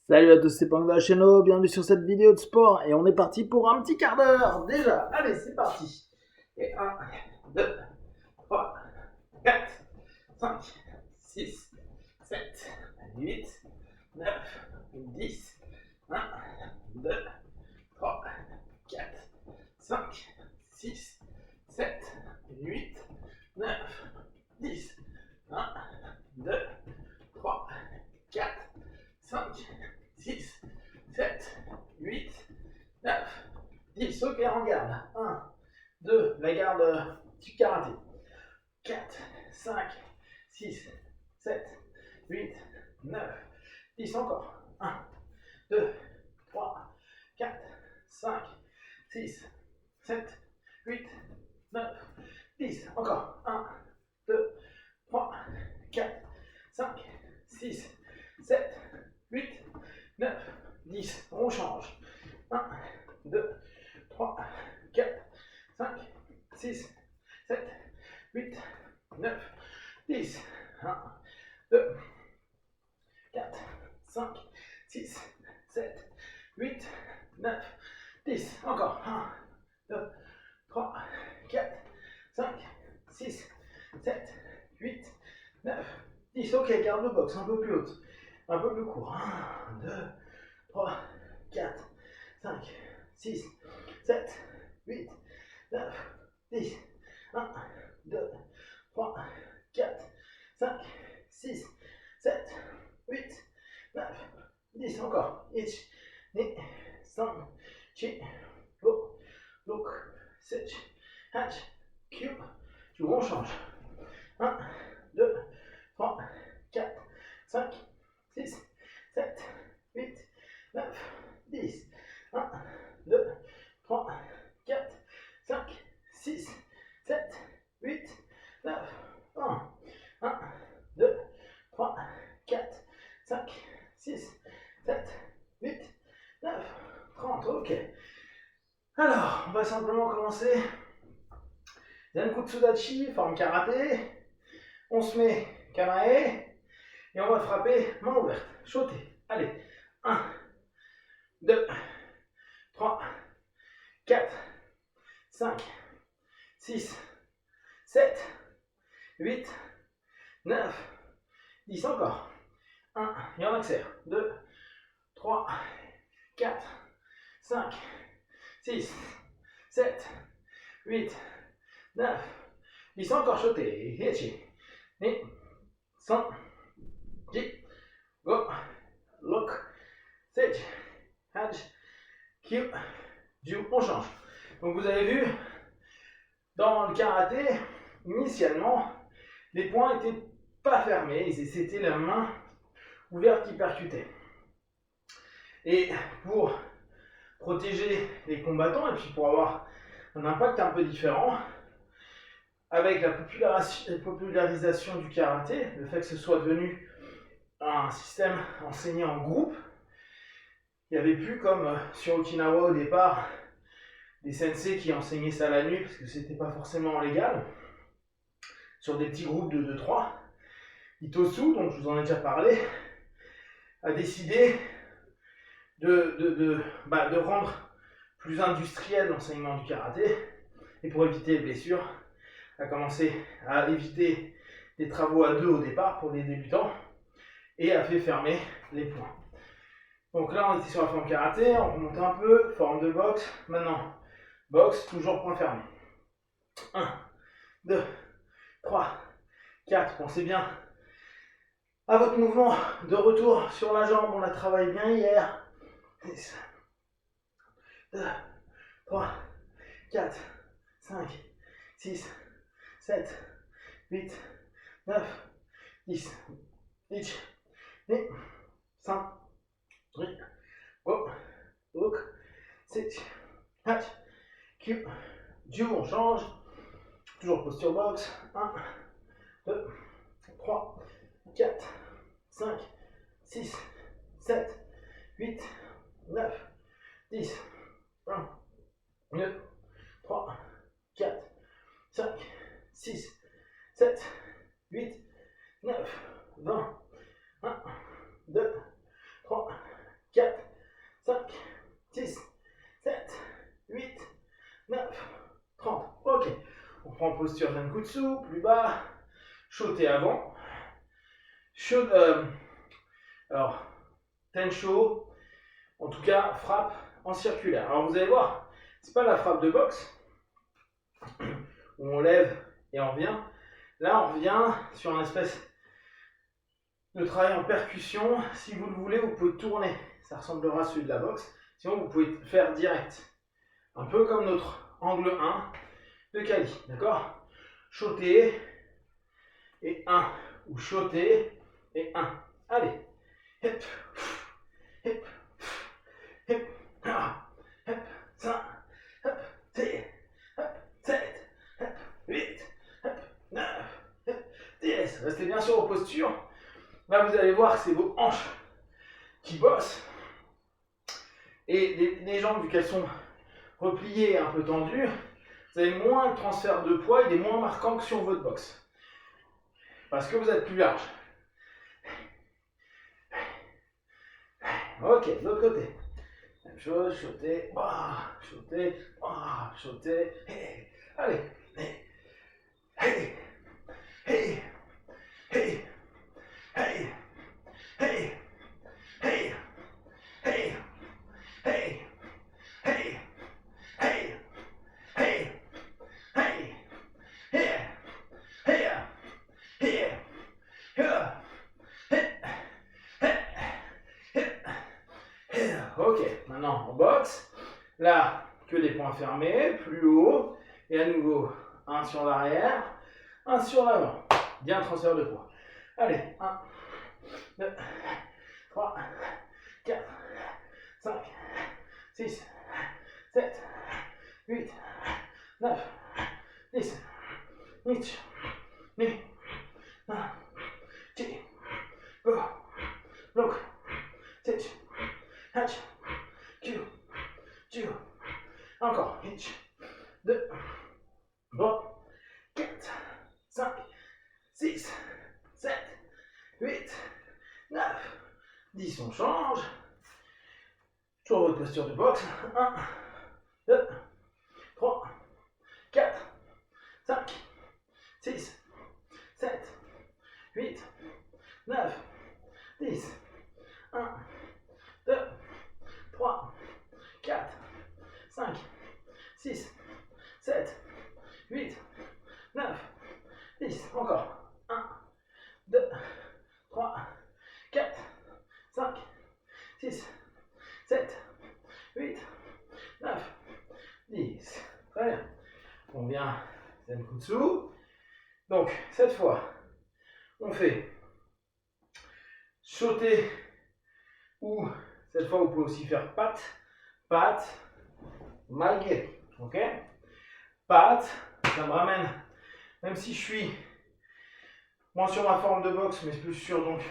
Salut à tous, c'est Panda Cheno, bienvenue sur cette vidéo de sport et on est parti pour un petit quart d'heure déjà. Allez, c'est parti. Et 1, 2, 3, 4, 5, 6, 7, 8, 9, 10, 1, 2, 3, 4, 5, 6, 7, 8, 9, 10, 1, 2, 3, 4, 5, 6, 7, 8, 9, 10. Ok, en garde. 1, 2, la garde du karaté. 4, 5, 6, 7, 8, 9, 10. Encore. 1, 2, 3, 4, 5, 6, 7, 8, 9, 10. Encore. 1, 2, 3, 4, 5, 6, 7, 8, 9, 10. On change. 1, 2, 3, 4, 5, 6, 7, 8, 9, 10. 1, 2, 4, 5, 6, 7, 8, 9, 10. Encore. 1, 2, 3, 4, 5, 6, 7, 8, 9, 10. Ok, garde le box un peu plus haute. Un peu plus court. 1, 2, 3, 4, 5, 6, 7, 8, 9, 10. 1, 2, 3, 4, 5, 6, 7, 8, 9, 10. Encore. 1, 2, 3, 4, 5, 6, 7, 8, 9, 10. On change. 1, 2, 3, 4, 5, 6, 7, 8, 9, 10. 1, 2, 3, 4, 5, 6, 7, 8, 9, 1. 1, 2, 3, 4, 5, 6, 7, 8, 9, 30. Ok. Alors, on va simplement commencer. Zenkutsu Dachi, forme karaté. On se met kamae et on va frapper main ouverte. Shoté. Allez. 1, 2, 3, 4, 5, 6, 7, 8, 9, 10. Encore. 1, et on accélère. 2, 3, 4, 5, 6, 7, 8, 9, 10. Encore shoté. Hiachi. Et 100, 10, go, look, 7, hatch, Q, Ju. On change. Donc vous avez vu, dans le karaté, initialement, les poings n'étaient pas fermés, c'était la main ouverte qui percutait. Et pour protéger les combattants, et puis pour avoir un impact un peu différent, avec la popularisation du karaté, le fait que ce soit devenu un système enseigné en groupe, il n'y avait plus comme sur Okinawa au départ, des sensei qui enseignaient ça la nuit parce que c'était pas forcément légal, sur des petits groupes de 2-3. Itosu, dont je vous en ai déjà parlé, a décidé de rendre plus industriel l'enseignement du karaté, et pour éviter les blessures, a commencé à éviter des travaux à deux au départ pour les débutants, et a fait fermer les poings. Donc là on était sur la forme karaté, on remonte un peu, forme de boxe, maintenant boxe, toujours point fermé. 1, 2, 3, 4, pensez bien à votre mouvement de retour sur la jambe, on l'a travaillé bien hier. 6, 2, 3, 4, 5, 6, 7, 8, 9, 10. 1, 2, 3, 4, 5, 6, 7, 8, 9, 10. On change. Toujours posture box. 1, 2, 3, 4, 5, 6, 7, 8, 9, 10. 1, 2, 3, 4, 5, 6, 7, 8, 9, 20. 1, 2, 3, 4, 5, 6, 7, 8, 9, 30. Ok. On prend posture Zenkutsu, plus bas. Shoté avant. Alors, Tensho. En tout cas, frappe en circulaire. Alors vous allez voir, c'est pas la frappe de boxe où on lève et on revient. Là, on revient sur un espèce de travail en percussion. Si vous le voulez, vous pouvez tourner. Ça ressemblera à celui de la boxe. Sinon, vous pouvez faire direct. Un peu comme notre angle 1 de Kali. D'accord? Shoté et 1. Ou shoté et 1. Allez. Hip, hip, hip, hip, 5, 6, 7, 8, 9, 10. Restez bien sur vos postures. Là, vous allez voir que c'est vos hanches qui bossent. Et les jambes, vu qu'elles sont repliées et un peu tendues, vous avez moins de transfert de poids, il est moins marquant que sur votre boxe. Parce que vous êtes plus large. Ok, de l'autre côté. Même chose, shoté, shoté, shoté. Hey. Allez. Hey. Hey. Hey. Hey. Hey. Hey. Hey. Hey. Hey. Hey. Hey. Hey. Hey. Here. Here. Here. Here. Ok, maintenant on boxe. Là, que des poings fermés, plus haut. Et à nouveau, un sur l'arrière, un sur l'avant. Bien transfert de poids. Allez, 1, 2, 3, 4, 5, 6, 7, 8, 9, 10, 11, 12, 1, 2, go, look, 7, 8, 9, 10. Encore. 1, 2, 3, 4, 5, 6, 7, 8, 9, 10. On change. Toujours votre posture de boxe. 1, 2, 3, 4, 5, 6, 7, 8, 9, 10. 1, 2, 3, 4, 5, 6, 7, 8, 9, 10. Encore. 1, 2, 3, 4, 5, 6, 7, 8, 9, 10. Très bien. On vient Zenkutsu. Donc, cette fois, on fait sauter ou cette fois, vous pouvez aussi faire patte, patte, malgré. Ok? Patte, ça me ramène, même si je suis moins sur ma forme de boxe, mais plus sur donc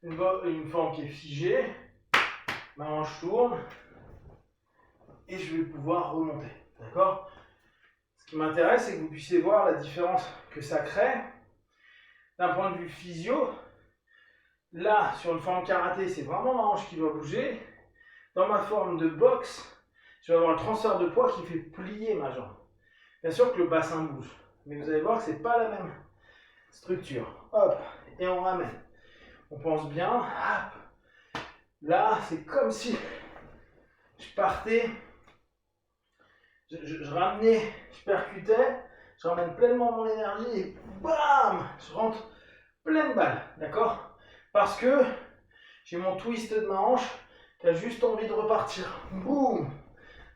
une forme qui est figée. Ma hanche tourne et je vais pouvoir remonter. D'accord? Ce qui m'intéresse, c'est que vous puissiez voir la différence que ça crée d'un point de vue physio. Là, sur une forme karaté, c'est vraiment ma hanche qui doit bouger. Dans ma forme de boxe, je vais avoir le transfert de poids qui fait plier ma jambe. Bien sûr que le bassin bouge, mais vous allez voir que ce n'est pas la même structure. Hop, et on ramène. On pense bien. Hop. Là, c'est comme si je partais, je ramenais, je percutais, je ramène pleinement mon énergie et bam, je rentre pleine balle, d'accord? Parce que j'ai mon twist de ma hanche qui a juste envie de repartir. Boum!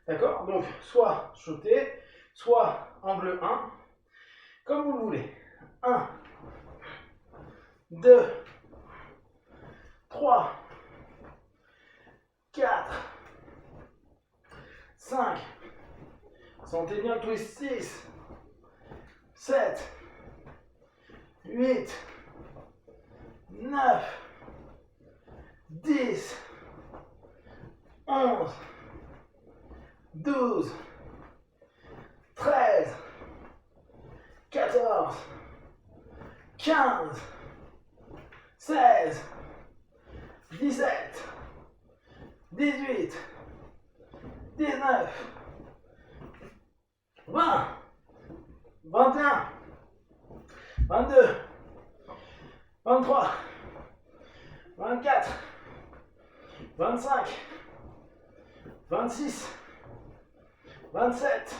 D'accord? Donc, soit sauter, soit angle 1, comme vous le voulez. 1, 2, 3, 4, 5, sentez bien le twist, 6, 7, 8, 9, 10, 11, 12, 13, 14, 15, 16, 17, 18, 19, 20, 21, 22, 23, 24, 25, 26, 27,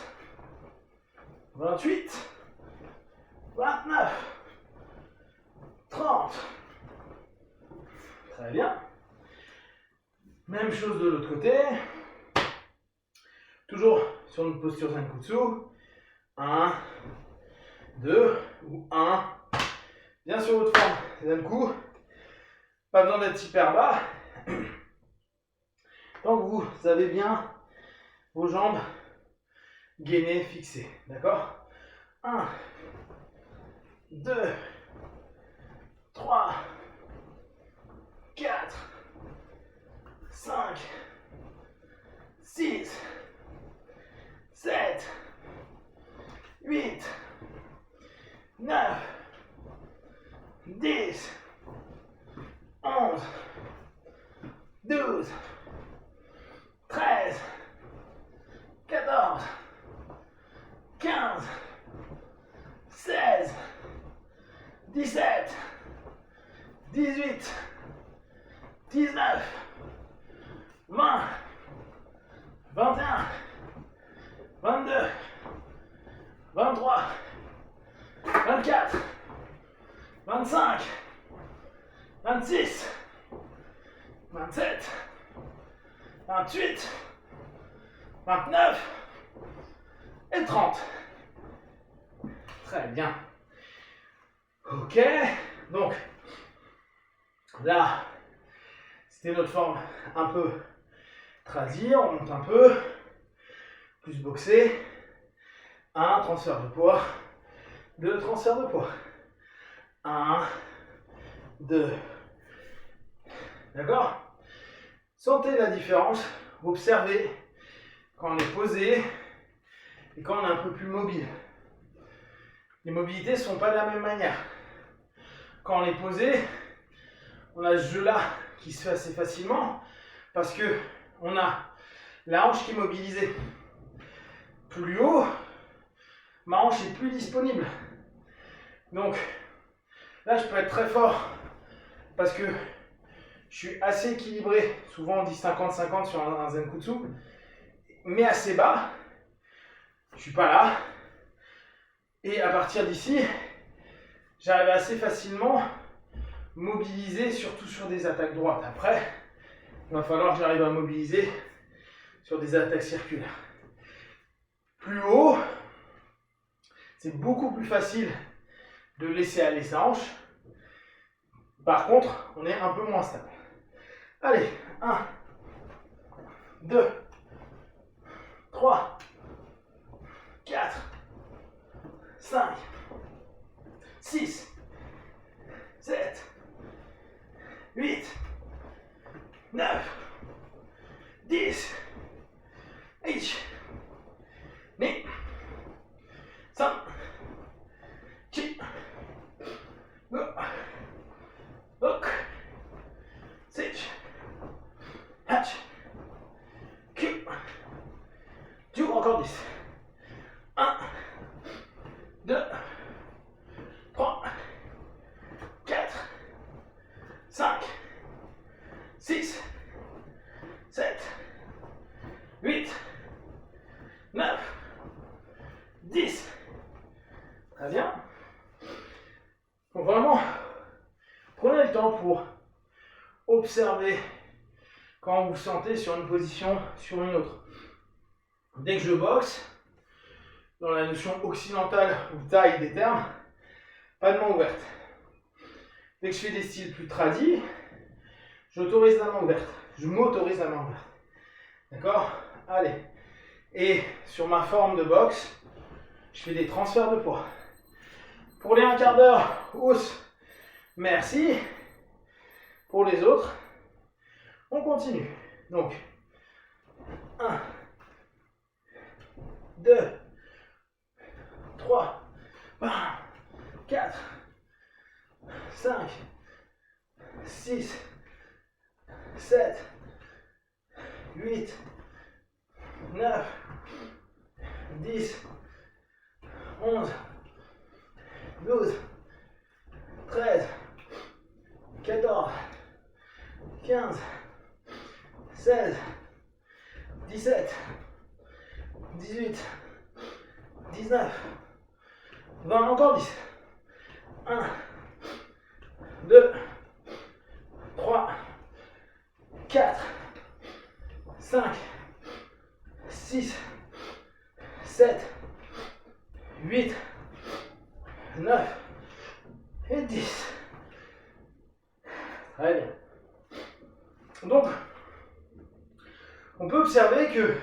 28, 29, 30. Très bien. Même chose de l'autre côté. Toujours sur une posture Zenkutsu. 1, 2 ou 1. Bien sur votre forme Zenku. Pas besoin d'être hyper bas. Tant que vous avez bien vos jambes gainées, fixées. D'accord? 1, 2, 3, 4, 5, 6, 7, 8, 9, 10, 11, 12, 13, 14, 15, 16, 17, 18, 19, 20, 21, 22, 23, 24, 25, 26, 27, 28, 29 et 30. Très bien. Ok, donc là, c'était notre forme un peu tradie, on monte un peu, plus boxé. 1, transfert de poids. 2, transfert de poids. 1, 2. D'accord? Sentez la différence, observez quand on est posé et quand on est un peu plus mobile. Les mobilités ne sont pas de la même manière. Quand on est posé, on a ce jeu-là qui se fait assez facilement parce que on a la hanche qui est mobilisée. Plus haut, ma hanche est plus disponible. Donc là, je peux être très fort parce que je suis assez équilibré. Souvent, on dit 50-50 sur un Zenkutsu, mais assez bas. Je suis pas là. Et à partir d'ici, j'arrive assez facilement mobiliser, surtout sur des attaques droites. Après, il va falloir que j'arrive à mobiliser sur des attaques circulaires. Plus haut, c'est beaucoup plus facile de laisser aller sa hanche. Par contre, on est un peu moins stable. Allez, 1, 2, 3, 4, 5, 6, 7, 8, 9, 10, 1, 2, 3, 4, 5, 6, 7, 8, 9, encore 10. 1, 2, 3, 4, 5, 6, 7, 8, 9, 10. Très bien. Donc vraiment, prenez le temps pour observer quand vous vous sentez sur une position, sur une autre. Dès que je boxe, dans la notion occidentale ou taille des termes, pas de main ouverte. Dès que je fais des styles plus tradis, j'autorise la main ouverte. Je m'autorise la main ouverte. D'accord? Allez. Et sur ma forme de boxe, je fais des transferts de poids. Pour les 1/4 d'heure, hausse, merci. Pour les autres, on continue. Donc, 1, 2, 3, 4, 5, 6, 7, 8, 9, 10, 11, 12, 13, 14, 15, 16, 17, 18, 19, 20, encore 10. 1, 2, 3, 4, 5, 6, 7, 8, 9 et 10. Très bien. Donc, on peut observer que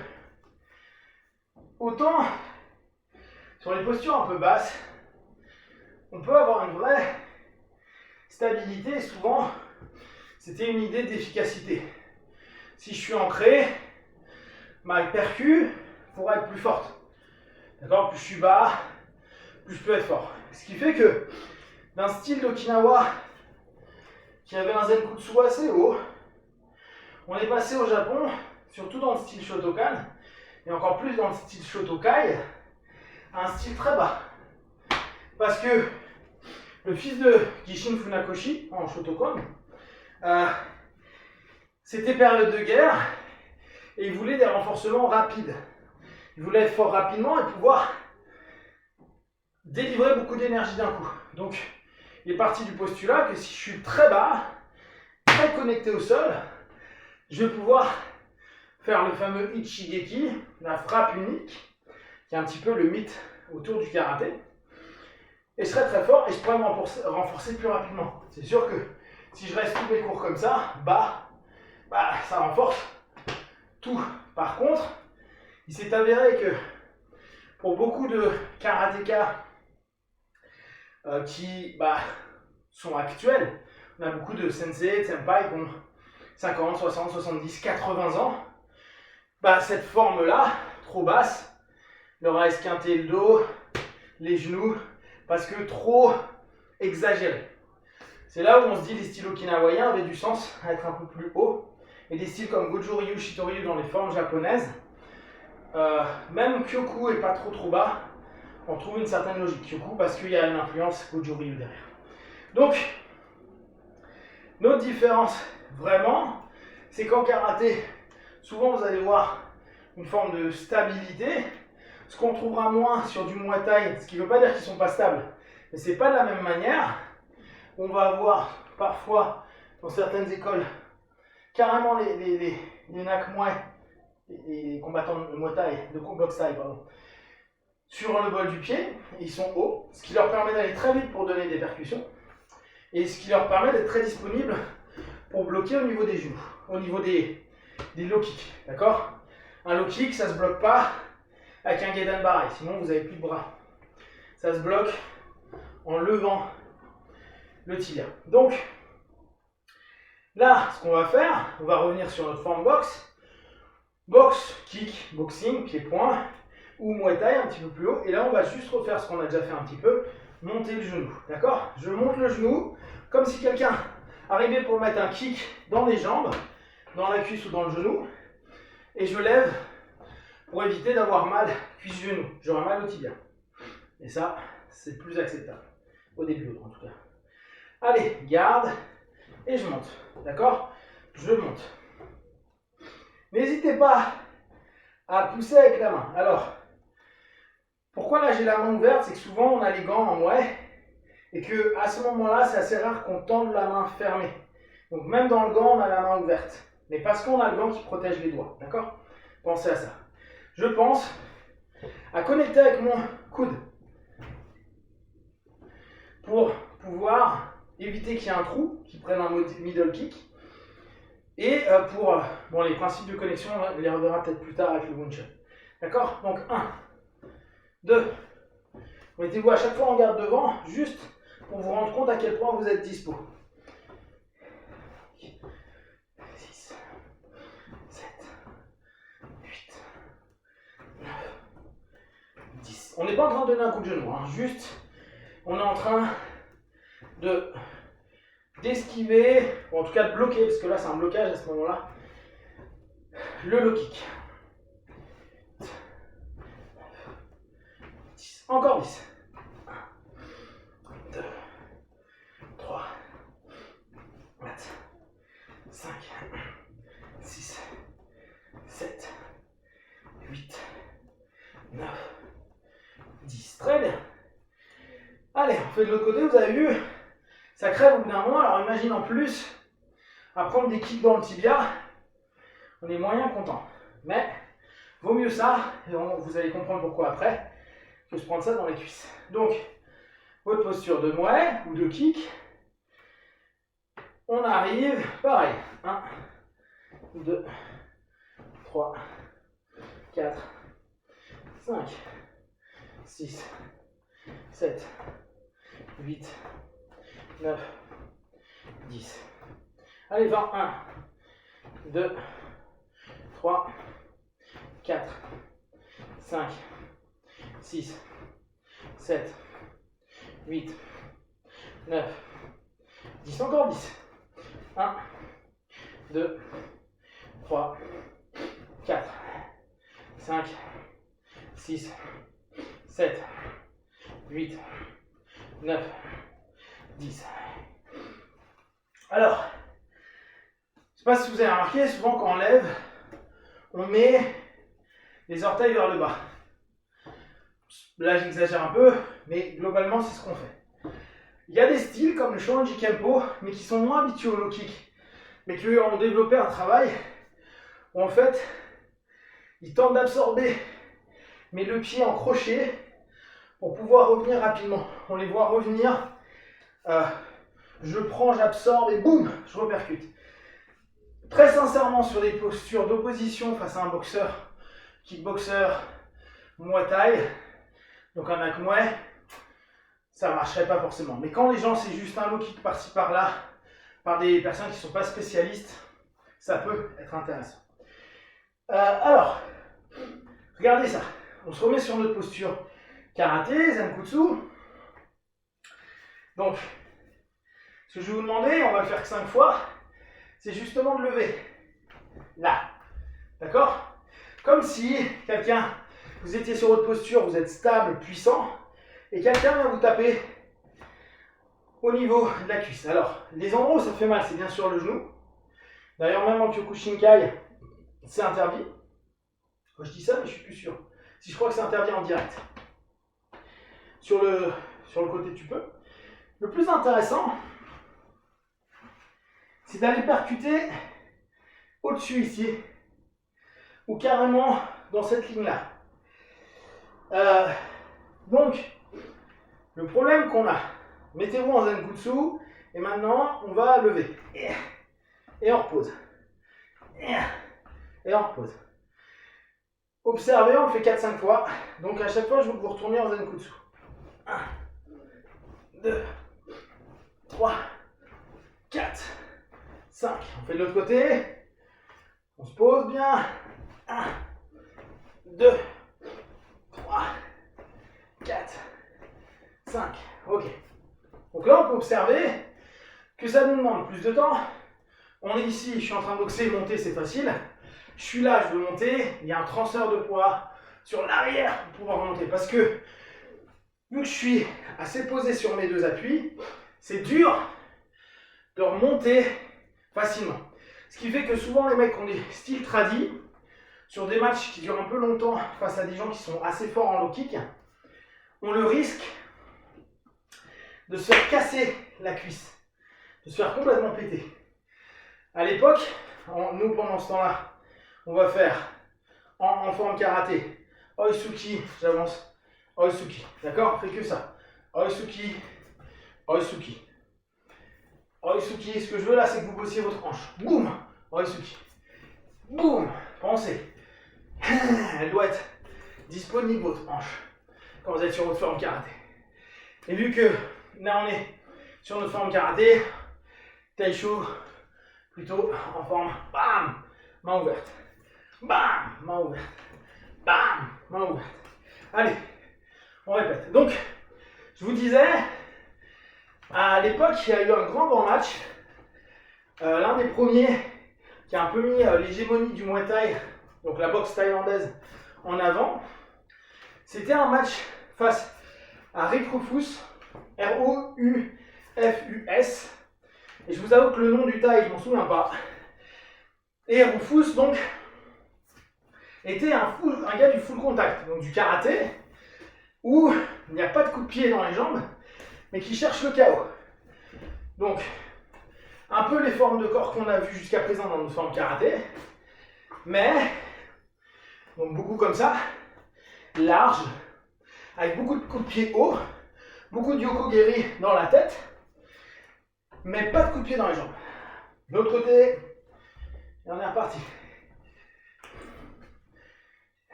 autant sur les postures un peu basses, on peut avoir une vraie stabilité. Souvent, c'était une idée d'efficacité. Si je suis ancré, ma percu pourra être plus forte. D'accord? Plus je suis bas, plus je peux être fort. Ce qui fait que d'un style d'Okinawa qui avait un Zenkutsu assez haut, on est passé au Japon, surtout dans le style Shotokan, et encore plus dans le style Shotokai, à un style très bas. Parce que le fils de Gishin Funakoshi, en Shotokan, c'était période de guerre, et il voulait des renforcements rapides. Il voulait être fort rapidement et pouvoir délivrer beaucoup d'énergie d'un coup. Donc, il est parti du postulat que si je suis très bas, très connecté au sol, je vais pouvoir faire le fameux Ichigeki, la frappe unique, qui est un petit peu le mythe autour du karaté. Et je serai très fort et je pourrais me renforcer plus rapidement. C'est sûr que si je reste tous mes cours comme ça, bas, ça renforce tout. Par contre, il s'est avéré que pour beaucoup de karatékas qui sont actuels, on a beaucoup de sensei, de senpai qui ont 50, 60, 70, 80 ans, cette forme-là, trop basse, leur a esquinté le dos, les genoux, parce que trop exagéré. C'est là où on se dit les styles okinawaïens avaient du sens à être un peu plus haut, et des styles comme Goju-ryu, Shito-ryu dans les formes japonaises, même Kyoku est pas trop bas, on trouve une certaine logique. Kyoku parce qu'il y a une influence Goju-ryu derrière. Donc, notre différence vraiment, c'est qu'en karaté, souvent vous allez voir une forme de stabilité, ce qu'on trouvera moins sur du Muay Thai, ce qui ne veut pas dire qu'ils ne sont pas stables, mais c'est pas de la même manière. On va avoir parfois, dans certaines écoles, carrément les Nakmuay, les combattants de Muay Thai, de Box Thai, pardon, sur le bol du pied, ils sont hauts, ce qui leur permet d'aller très vite pour donner des percussions, et ce qui leur permet d'être très disponibles pour bloquer au niveau des genoux, au niveau des low kicks, d'accord? Un low kick, ça se bloque pas avec un Gedan Barai, sinon vous n'avez plus de bras. Ça se bloque en levant le tibia. Donc, là, ce qu'on va faire, on va revenir sur notre forme boxe. Boxe, kick, boxing, pied-point, ou Muay Thai un petit peu plus haut. Et là, on va juste refaire ce qu'on a déjà fait un petit peu, monter le genou. D'accord? Je monte le genou, comme si quelqu'un arrivait pour mettre un kick dans les jambes, dans la cuisse ou dans le genou. Et je lève pour éviter d'avoir mal cuisse-genou. J'aurai mal au tibia. Et ça, c'est plus acceptable. Au début, en tout cas. Allez, garde. Et je monte. D'accord? Je monte. N'hésitez pas à pousser avec la main. Alors, pourquoi là j'ai la main ouverte? C'est que souvent on a les gants en mouet. Et que à ce moment-là, c'est assez rare qu'on tende la main fermée. Donc même dans le gant, on a la main ouverte. Mais parce qu'on a le gant qui protège les doigts. D'accord? Pensez à ça. Je pense à connecter avec mon coude pour pouvoir éviter qu'il y ait un trou, qui prenne un middle kick. Et pour les principes de connexion, on les reverra peut-être plus tard avec le Wing Chun. D'accord? Donc 1, 2, mettez-vous à chaque fois en garde devant, juste pour vous rendre compte à quel point vous êtes dispo. 6, 7, 8, 9, 10. On n'est pas en train de donner un coup de genou, hein. Juste, on est en train d'esquiver, ou en tout cas de bloquer, parce que là c'est un blocage à ce moment-là, le low kick. 10. Encore 10. 1, 2, 3, 4, 5, 6, 7, 8, 9, 10. Très bien. Allez, on fait de l'autre côté, vous avez vu, ça crève au bout d'un moment. Alors imagine en plus, à prendre des kicks dans le tibia, on est moyen content. Mais, vaut mieux ça, et vous allez comprendre pourquoi après, que se prendre ça dans les cuisses. Donc, votre posture de mouet ou de kick, on arrive, pareil, 1, 2, 3, 4, 5, 6, 7, 8, 9, 10. Allez, 20, 1, 2, 3, 4, 5, 6, 7, 8, 9, 10. Encore 10. 1, 2, 3, 4, 5, 6, 7, 8, 9, 10. Alors, je ne sais pas si vous avez remarqué, souvent quand on lève, on met les orteils vers le bas. Là, j'exagère un peu, mais globalement, c'est ce qu'on fait. Il y a des styles comme le Shorinji Kempo, mais qui sont moins habitués au low kick, mais qui ont développé un travail où en fait, ils tentent d'absorber, mais le pied en crochet pour pouvoir revenir rapidement. On les voit revenir, je prends, j'absorbe et boum, je repercute. Très sincèrement, sur des postures d'opposition face à un boxeur, kickboxer, muay thai, donc un hack muay, ça ne marcherait pas forcément. Mais quand les gens, c'est juste un low kick par-ci par-là, par des personnes qui ne sont pas spécialistes, ça peut être intéressant. Alors, regardez ça. On se remet sur notre posture karaté, Zenkutsu. Donc, ce que je vais vous demander, on va le faire que 5 fois, c'est justement de lever. Là. D'accord? Comme si quelqu'un, vous étiez sur votre posture, vous êtes stable, puissant, et quelqu'un vient vous taper au niveau de la cuisse. Alors, les endroits où ça fait mal, c'est bien sûr le genou. D'ailleurs, même en Kyokushinkai, c'est interdit. Moi, je dis ça, mais je suis plus sûr. Si je crois que c'est interdit en direct. Sur le côté, tu peux. Le plus intéressant, c'est d'aller percuter au-dessus ici, ou carrément dans cette ligne-là. Donc, le problème qu'on a, mettez-vous en Zenkutsu, et maintenant, on va lever. Et on repose. Et on repose. Observez, on le fait 4-5 fois. Donc, à chaque fois, je veux que vous retourniez en Zenkutsu. 1, 2, 3, 4, 5. On fait de l'autre côté. On se pose bien. 1, 2, 3, 4, 5. Ok. Donc là, on peut observer que ça nous demande plus de temps. On est ici, je suis en train de boxer, monter, c'est facile. Je suis là, je veux monter. Il y a un transfert de poids sur l'arrière pour pouvoir remonter. Parce que, vu que je suis assez posé sur mes deux appuis, c'est dur de remonter facilement. Ce qui fait que souvent, les mecs ont des styles tradis sur des matchs qui durent un peu longtemps face à des gens qui sont assez forts en low kick, on le risque de se faire casser la cuisse, de se faire complètement péter. À l'époque, nous pendant ce temps-là, on va faire en forme karaté, Oisuki, j'avance, Oisuki, d'accord? On fait que ça, Oisuki, Oisuki. Oisuki, ce que je veux là, c'est que vous bossiez votre hanche. Boum, Oisuki. Boum, pensez. Elle doit être disponible votre hanche quand vous êtes sur votre forme karaté. Et vu que là on est sur notre forme karaté, Taishu, plutôt en forme bam, main ouverte. Bam, main ouverte. Bam, main ouverte. Allez, on répète. Donc, je vous disais, à l'époque, il y a eu un grand match. L'un des premiers qui a un peu mis l'hégémonie du Muay Thai, donc la boxe thaïlandaise, en avant. C'était un match face à Rick Rufus, R-O-U-F-U-S. Et je vous avoue que le nom du Thaï, je m'en souviens pas. Et Rufus, donc, était un gars du full contact, donc du karaté, où il n'y a pas de coup de pied dans les jambes, mais qui cherche le KO. Donc, un peu les formes de corps qu'on a vues jusqu'à présent dans notre forme karaté, mais, donc beaucoup comme ça, large, avec beaucoup de coups de pied hauts, beaucoup de yoko-geri dans la tête, mais pas de coups de pied dans les jambes. De l'autre côté, et on est reparti.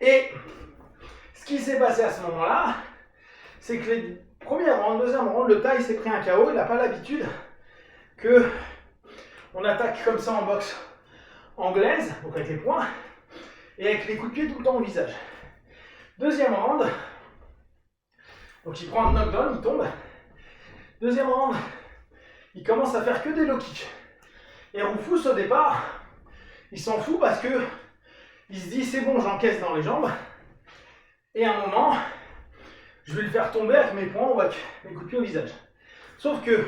Et ce qui s'est passé à ce moment-là, c'est que les premiers rounds, deuxième round, le Thaï s'est pris un KO. Il n'a pas l'habitude que on attaque comme ça en boxe anglaise, donc avec les poings, et avec les coups de pied tout le temps au visage. Deuxième round, donc il prend un knockdown, il tombe. Deuxième round, il commence à faire que des low kicks. Et Rufus, au départ, il s'en fout parce que il se dit c'est bon, j'encaisse dans les jambes. Et à un moment, je vais le faire tomber avec mes poings ou avec mes coups de pied au visage. Sauf que,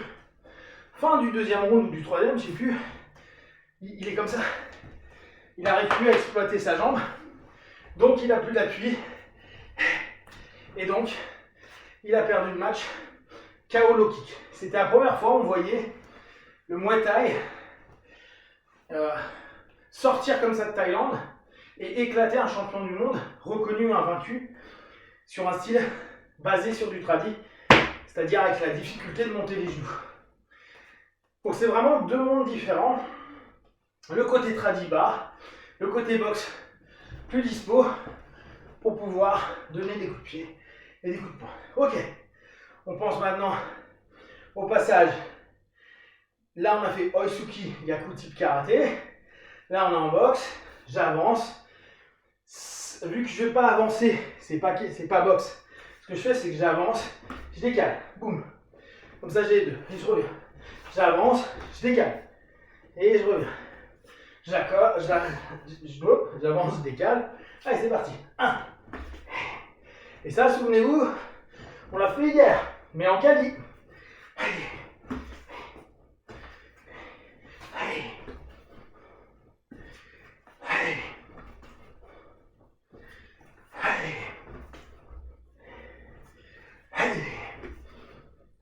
fin du deuxième round ou du troisième, je sais plus, il est comme ça. Il n'arrive plus à exploiter sa jambe. Donc il n'a plus d'appui. Et donc, il a perdu le match KO low kick. C'était la première fois où on voyait le Muay Thai sortir comme ça de Thaïlande et éclater un champion du monde reconnu invaincu sur un style basé sur du tradi, c'est-à-dire avec la difficulté de monter les genoux. Donc c'est vraiment deux mondes différents. Le côté tradi bas, le côté boxe plus dispo pour pouvoir donner des coups de pied et des coups de poing. Ok, on pense maintenant au passage. Là on a fait Oisuki Yaku type karaté. Là on est en boxe, j'avance. Vu que je ne vais pas avancer, c'est pas boxe. Ce que je fais, c'est que j'avance, je décale, boum. Comme ça j'ai les deux, et je reviens. J'avance, je décale, et je reviens. J'avance, je décale. Allez, c'est parti. 1. Et ça, souvenez-vous, on l'a fait hier, mais en Cali.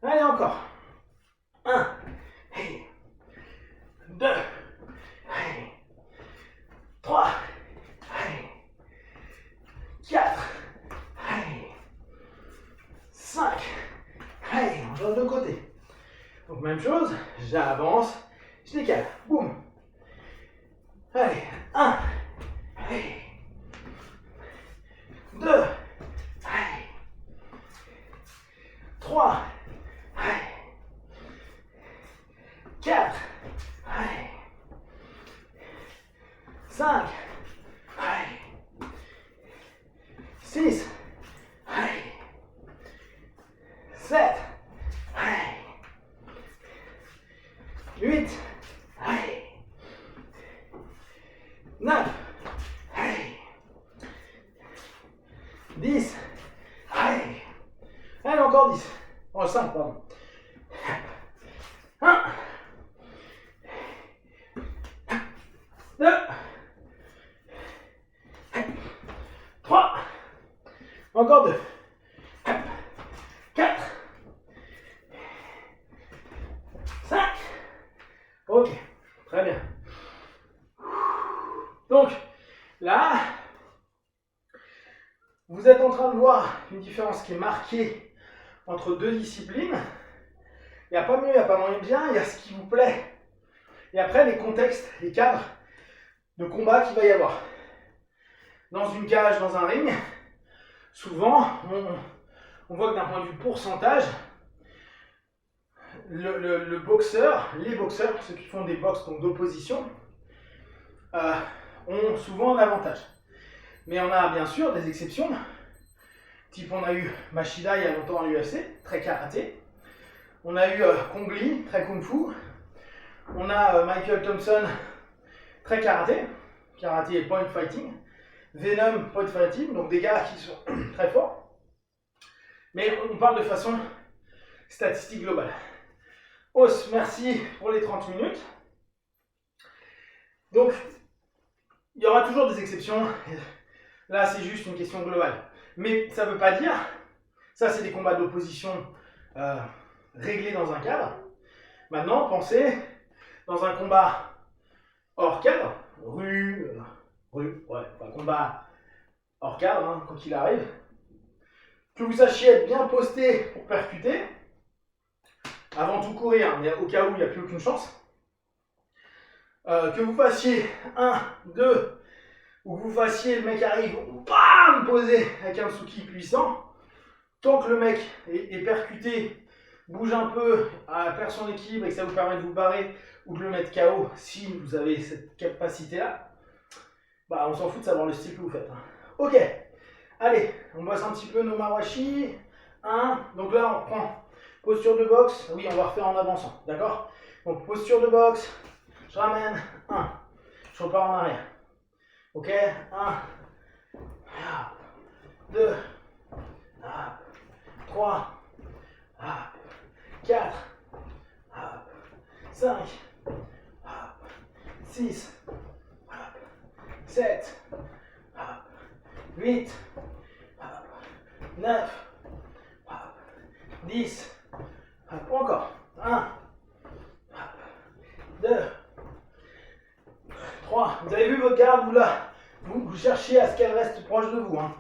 Allez, encore. 1, 2, 3, 4, 5. Allez, on change de côté. Donc même chose, j'avance, je décale. Boum. Allez, 1, 2, 3, 4, 5, 6, 7, 8, 9, 10, allez, encore 10. Oh, 5, pardon. 1, 2, 3, encore 2, 4, 5. Ok, très bien. Donc, là, vous êtes en train de voir une différence qui est marquée entre deux disciplines. Il n'y a pas mieux, il n'y a pas moins bien, il y a ce qui vous plaît. Et après, les contextes, les cadres de combat qu'il va y avoir. Dans une cage, dans un ring, souvent, on voit que d'un point de vue pourcentage, le boxeur, les boxeurs, ceux qui font des boxes d'opposition, ont souvent un avantage. Mais on a bien sûr des exceptions. Type, on a eu Machida il y a longtemps à l'UFC, très karaté. On a eu Kong Lee, très kung fu. On a Michael Thompson, très karaté et point fighting. Venom, point fighting, donc des gars qui sont très forts. Mais on parle de façon statistique globale. Os, merci pour les 30 minutes. Donc, il y aura toujours des exceptions. Là, c'est juste une question globale. Mais ça ne veut pas dire, ça c'est des combats d'opposition réglés dans un cadre. Maintenant, pensez dans un combat hors cadre, combat hors cadre, hein, quand il arrive, que vous sachiez être bien posté pour percuter, avant tout courir, mais au cas où il n'y a plus aucune chance, que vous fassiez 1, 2, ou que vous fassiez, le mec arrive, bam, poser avec un Tsuki puissant, tant que le mec est percuté, bouge un peu, perd son équilibre et que ça vous permet de vous barrer ou de le mettre KO si vous avez cette capacité-là, bah on s'en fout de savoir le style que vous faites. Ok, allez, on bosse un petit peu nos mawashi. 1, donc là on prend posture de boxe, oui on va refaire en avançant, d'accord? Donc posture de boxe, je ramène, 1, je repars en arrière. Ok, 1, 2, 3, 4, 5, 6, 7, 8, 9, 10, encore, 1, 2, 3, vous avez vu votre garde, vous cherchez à ce qu'elle reste proche de vous. Hein.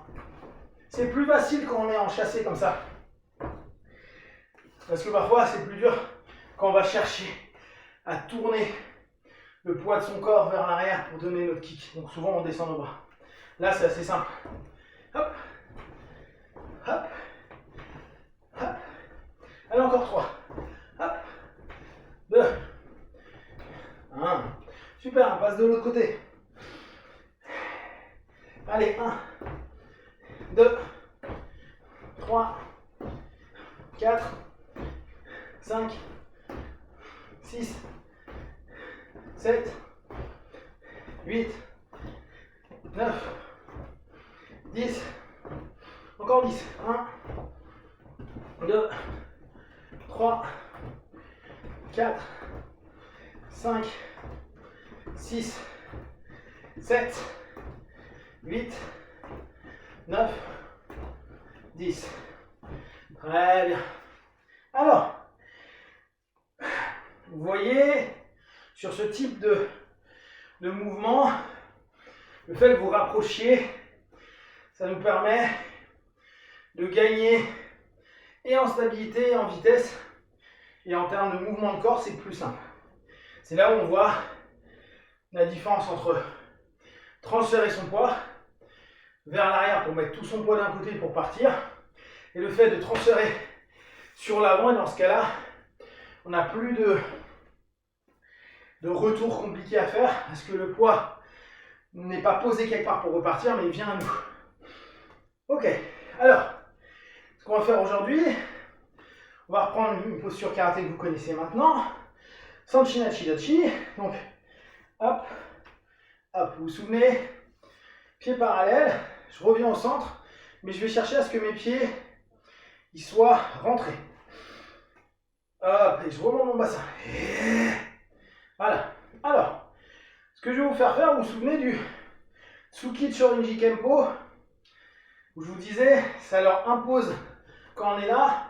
C'est plus facile quand on est en chassé comme ça. Parce que parfois c'est plus dur quand on va chercher à tourner le poids de son corps vers l'arrière pour donner notre kick. Donc souvent on descend nos bras. Là c'est assez simple. Hop, hop, hop. Allez encore 3. Hop, 2, 1. Super, on passe de l'autre côté. Allez, 1, 2, 3, 4, 5, 6, 7, 8, 9, 10, encore 10. 1, 2, 3, 4, 5, 6, 7, 8, 9, 10. Très bien. Alors, vous voyez, sur ce type de mouvement, le fait que vous rapprochiez, ça nous permet de gagner et en stabilité et en vitesse. Et en termes de mouvement de corps, c'est plus simple. C'est là où on voit la différence entre transférer son poids vers l'arrière pour mettre tout son poids d'un côté pour partir, et le fait de transférer sur l'avant, et dans ce cas-là, on n'a plus de retour compliqué à faire, parce que le poids n'est pas posé quelque part pour repartir, mais il vient à nous. Ok, alors, ce qu'on va faire aujourd'hui, on va reprendre une posture karaté que vous connaissez maintenant, Sanchinachi Dachi, donc, hop, hop, vous vous souvenez, pieds parallèles, je reviens au centre, mais je vais chercher à ce que mes pieds ils soient rentrés. Hop, et je remonte mon bassin. Et voilà. Alors, ce que je vais vous faire, vous vous souvenez du Tsuki Chorinji Kempo, où je vous disais, ça leur impose, quand on est là,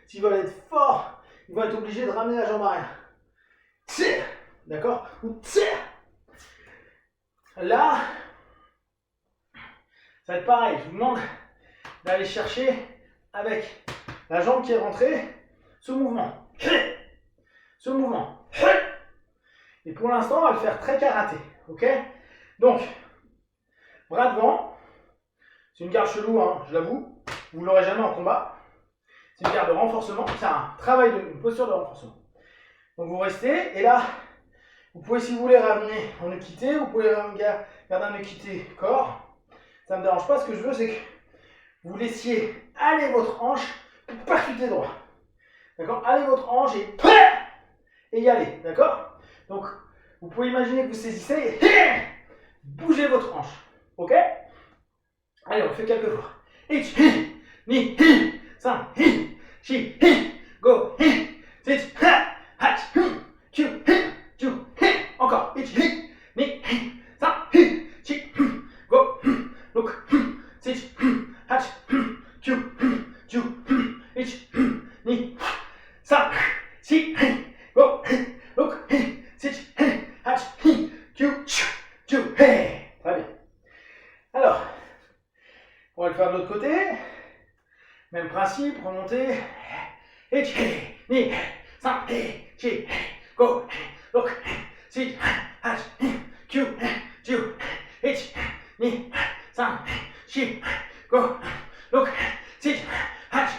s'ils veulent être forts, ils vont être obligés de ramener la jambe arrière. D'accord? Là, ça va être pareil, je vous demande d'aller chercher avec la jambe qui est rentrée, ce mouvement. Ce mouvement. Et pour l'instant, on va le faire très karaté. Ok? Donc, bras devant. C'est une garde chelou, hein, je l'avoue. Vous ne l'aurez jamais en combat. C'est une garde de renforcement. C'est un travail une posture de renforcement. Donc vous restez, et là, vous pouvez, si vous voulez, ramener en équité, vous pouvez garder un équité corps. Ça ne me dérange pas. Ce que je veux, c'est que vous laissiez aller votre hanche pour percuter droit. D'accord? Allez votre hanche et y aller, d'accord? Donc, vous pouvez imaginer que vous saisissez et bougez votre hanche, ok? Allez, on le fait quelques fois. Ich, ni, 5, chi, go, 6, hach, chu, chu, encore. Ich, ni, 5, chi, go, look, 6, hach, chu, chu, ich, ni, 5, chi, go, look, 6, hach, chu, chu, hey. Très bien. Alors, on va le faire de l'autre côté. Même principe, remonter. Et ni, 5, chi, go, look, 6, hach, chu, chu, ich, ni, 5, chi, go, look, 6, hach,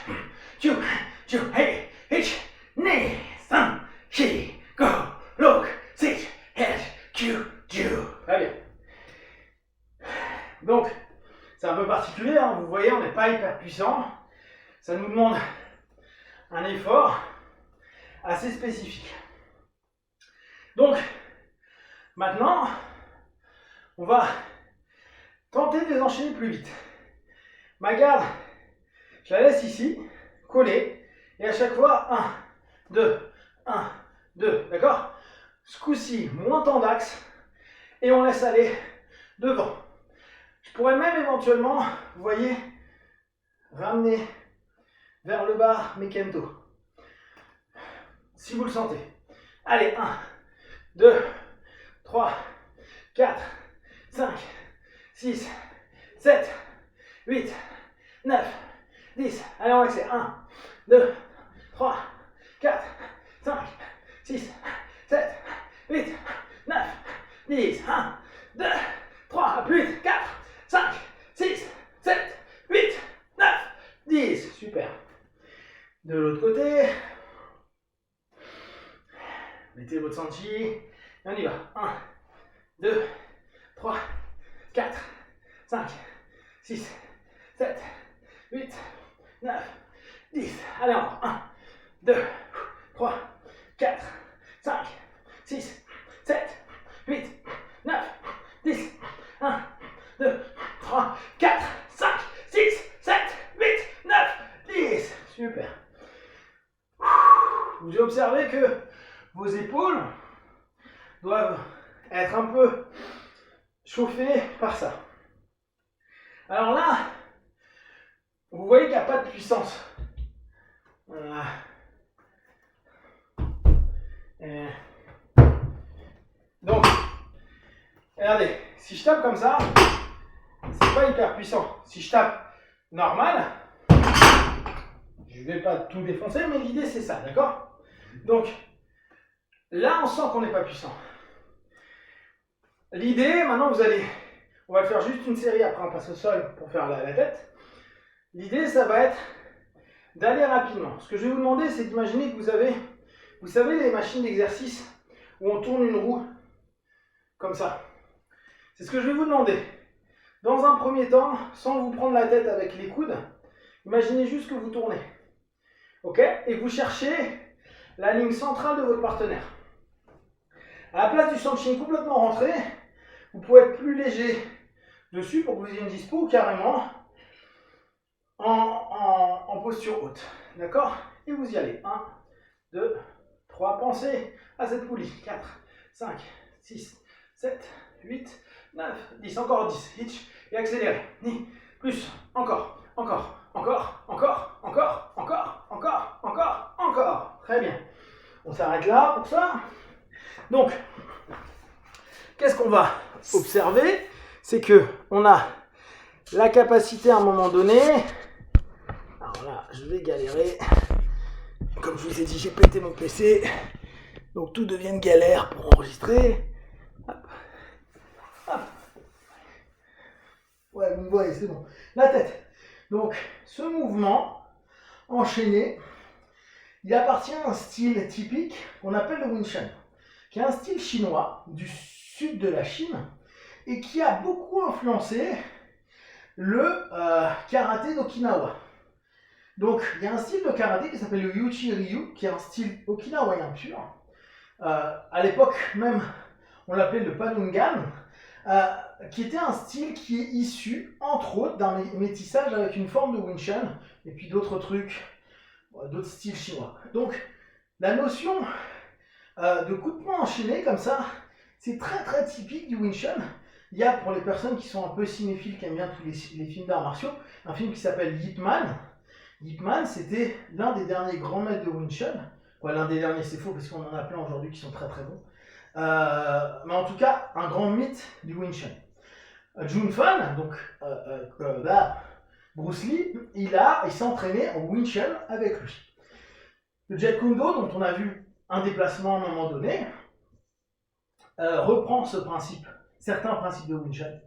chu, chu, hey, ich, ni, 5, chi, go, look, 6, hach, chu, chu. Très bien. Donc, c'est un peu particulier, hein. Vous voyez, on n'est pas hyper puissant. Ça nous demande un effort assez spécifique. Donc, maintenant, on va tenter de les enchaîner plus vite. Ma garde, je la laisse ici, collée, et à chaque fois, 1, 2, 1, 2, d'accord? Ce coup-ci, moins tant d'axe, et on laisse aller devant. Je pourrais même éventuellement, vous voyez, ramener vers le bas mes kento. Si vous le sentez. Allez, 1, 2, 3, 4, 5, 6, 7, 8, 9, 10. Allez, on va accélérer. 1, 2, 3, 4, 5, 6, 7, 8, 9, 10. 1, 2, 3, plus vite. 4, 5, 6, 7, 8, 9, 10. Super. De l'autre côté. Mettez votre senti. Et on y va. 1, 2, 3, 4, 5, 6, 7, 8, 9, 10. Allez, encore. 1, 2, 3, 4, 5, 6, 7, 8, 9, 10. 1, 2, 3, 4, 5, 6, 7, 8, 9, 10. Super. Vous observez que vos épaules doivent être un peu chauffées par ça. Alors là, vous voyez qu'il n'y a pas de puissance. Voilà. Donc, regardez, si je tape comme ça, c'est pas hyper puissant. Si je tape normal, je vais pas tout défoncer, mais l'idée c'est ça, d'accord? Donc, là on sent qu'on n'est pas puissant. L'idée, maintenant on va faire juste une série, après on passe au sol pour faire la tête. L'idée ça va être d'aller rapidement. Ce que je vais vous demander, c'est d'imaginer que vous savez les machines d'exercice où on tourne une roue, comme ça. C'est ce que je vais vous demander. Dans un premier temps, sans vous prendre la tête avec les coudes, imaginez juste que vous tournez. Ok? Et que vous cherchez la ligne centrale de votre partenaire. À la place du sandwich complètement rentré, vous pouvez être plus léger dessus pour que vous ayez une dispo carrément en posture haute. D'accord? Et vous y allez. 1, 2, 3. Pensez à cette poulie. 4, 5, 6, 7, 8, 9, 10. Encore 10. Hitch. Et accélérez. Ni. Plus. Encore. Encore. Encore. Encore. Encore. Encore. Encore. Encore. Encore. Très bien. On s'arrête là pour ça. Donc, qu'est-ce qu'on va observer? C'est que on a la capacité à un moment donné. Alors là, je vais galérer. Comme je vous ai dit, j'ai pété mon PC. Donc tout devient une galère pour enregistrer. Hop. Hop. Ouais, vous me voyez, c'est bon. La tête. Donc, ce mouvement enchaîné, il appartient à un style typique qu'on appelle le Wing Chun, qui est un style chinois du sud de la Chine et qui a beaucoup influencé le karaté d'Okinawa. Donc, il y a un style de karaté qui s'appelle le Uchi Ryu, qui est un style okinawayen pur, À l'époque même, on l'appelait le Panungan, qui était un style qui est issu, entre autres, d'un métissage avec une forme de Wing Chun, et puis d'autres trucs, d'autres styles chinois. Donc, la notion de coup de poing enchaîné comme ça, c'est très très typique du Wing Chun. Il y a, pour les personnes qui sont un peu cinéphiles, qui aiment bien tous les films d'arts martiaux, un film qui s'appelle Ip Man. Ip Man, c'était l'un des derniers grands maîtres de Wing Chun. Ouais, l'un des derniers, c'est faux, parce qu'on en a plein aujourd'hui qui sont très très bons. Mais en tout cas, un grand mythe du Wing Chun. Jun Fan, donc Bruce Lee, il s'est entraîné en Wing Chun avec lui. Le Jeet Kune Do, dont on a vu un déplacement à un moment donné, reprend ce principe, certains principes de Wing Chun.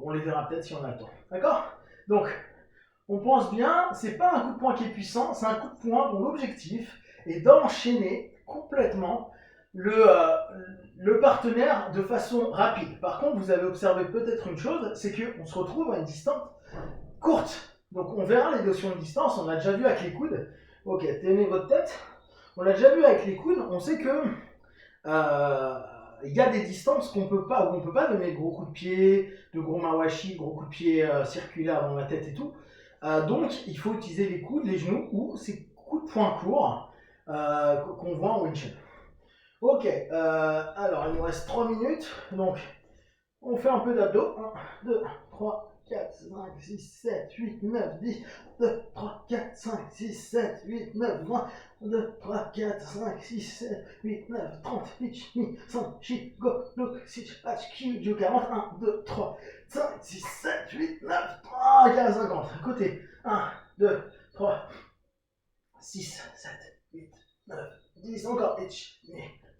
On les verra peut-être si on a le temps. D'accord? Donc, on pense bien, c'est pas un coup de poing qui est puissant, c'est un coup de poing dont l'objectif est d'enchaîner complètement le partenaire de façon rapide. Par contre, vous avez observé peut-être une chose, c'est qu'on se retrouve à une distance courte. Donc on verra les notions de distance, on l'a déjà vu avec les coudes. Ok, tenez votre tête. On l'a déjà vu avec les coudes, on sait que il y a des distances qu'on peut pas, où on peut pas donner de gros coups de pied, de gros mawashi, de gros coups de pied circulaires dans la tête et tout. Donc il faut utiliser les coudes, les genoux ou ces coups de poing courts qu'on voit en Wing Chun. Ok, alors il nous reste 3 minutes, donc on fait un peu d'abdos. 1, 2, 3, 4, 5, 6, 7, 8, 9, 10, 2, 3, 4, 5, 6, 7, 8, 9, 20, 2, 3, 4, 5, 6, 7, 8, 9, 30, 8, 5, 6, go, look, 6, HQ, Joe 40, 1, 2, 3, 5, 6, 7, 8, 9, 3, 15, 50. Côté, 1, 2, 3, 6, 7, 8, 9, 10, encore, H,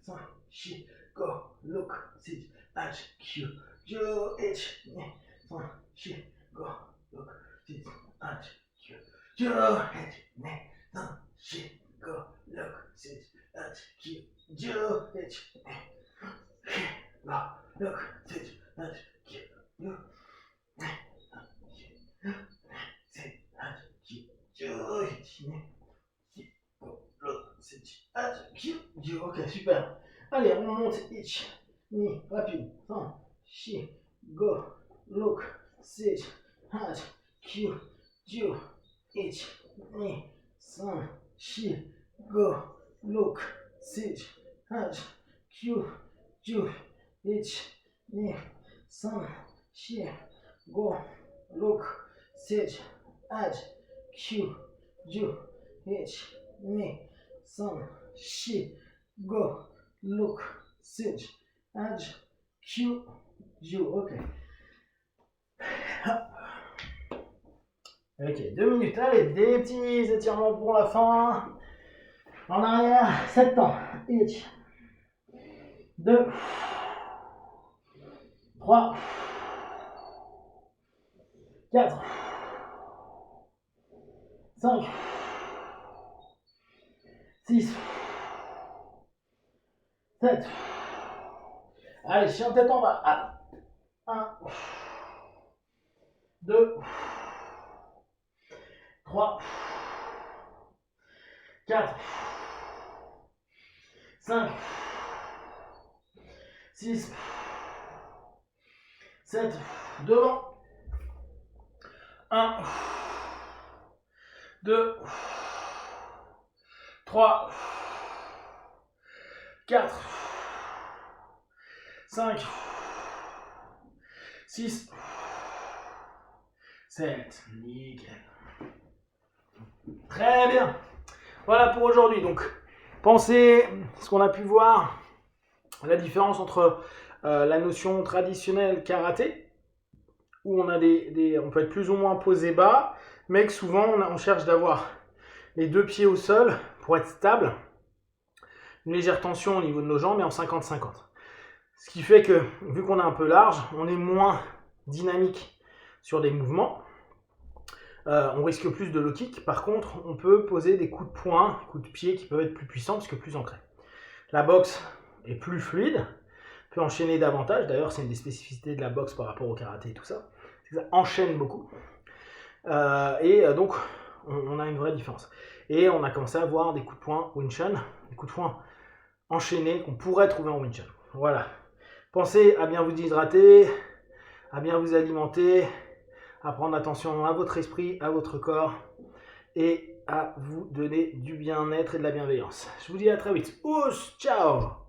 5, 6, go, look, 6, HQ, Joe, H, 5, 6, go, look, 6, HQ, Joe, H, 5, 6, go, look, 6, HQ, Joe, H, go, look, 6, HQ, Joe, 6, HQ, Joe, H, ok, super. Allez, on monte. Itch, ni, rapide. 1, chi, go, look, sit, hat, q, ju, itch, ni, 5, chi, go, look, sit, hat, q, ju, itch, ni, 5, chi, go, look, sit, hat, q, ju, itch, ni, 5, chi, go, look, sit, edge, Q, Ju. Ok. Ok, 2 minutes. Allez, des petits étirements pour la fin. En arrière, 7 temps. 1, 2, 3, 4, 5, 6, 7. Allez, chien tête en bas. 1, 2, 3, 4, 5, 6, 7, devant. 1, 2, 3, 4, 5, 6, 7. Nickel. Très bien. Voilà pour aujourd'hui. Donc, pensez ce qu'on a pu voir, la différence entre la notion traditionnelle karaté, où on a on peut être plus ou moins posé bas, mais que souvent on cherche d'avoir les 2 pieds au sol pour être stable, une légère tension au niveau de nos jambes, mais en 50-50. Ce qui fait que, vu qu'on est un peu large, on est moins dynamique sur des mouvements. On risque plus de low kick. Par contre, on peut poser des coups de poing, coups de pied qui peuvent être plus puissants parce que plus ancrés. La boxe est plus fluide, peut enchaîner davantage. D'ailleurs, c'est une des spécificités de la boxe par rapport au karaté et tout ça. C'est que ça enchaîne beaucoup. Donc, on a une vraie différence. Et on a commencé à voir des coups de poing Wing Chun, des coups de poing enchaînés qu'on pourrait trouver en Wing Chun. Voilà. Pensez à bien vous hydrater, à bien vous alimenter, à prendre attention à votre esprit, à votre corps et à vous donner du bien-être et de la bienveillance. Je vous dis à très vite. Ciao.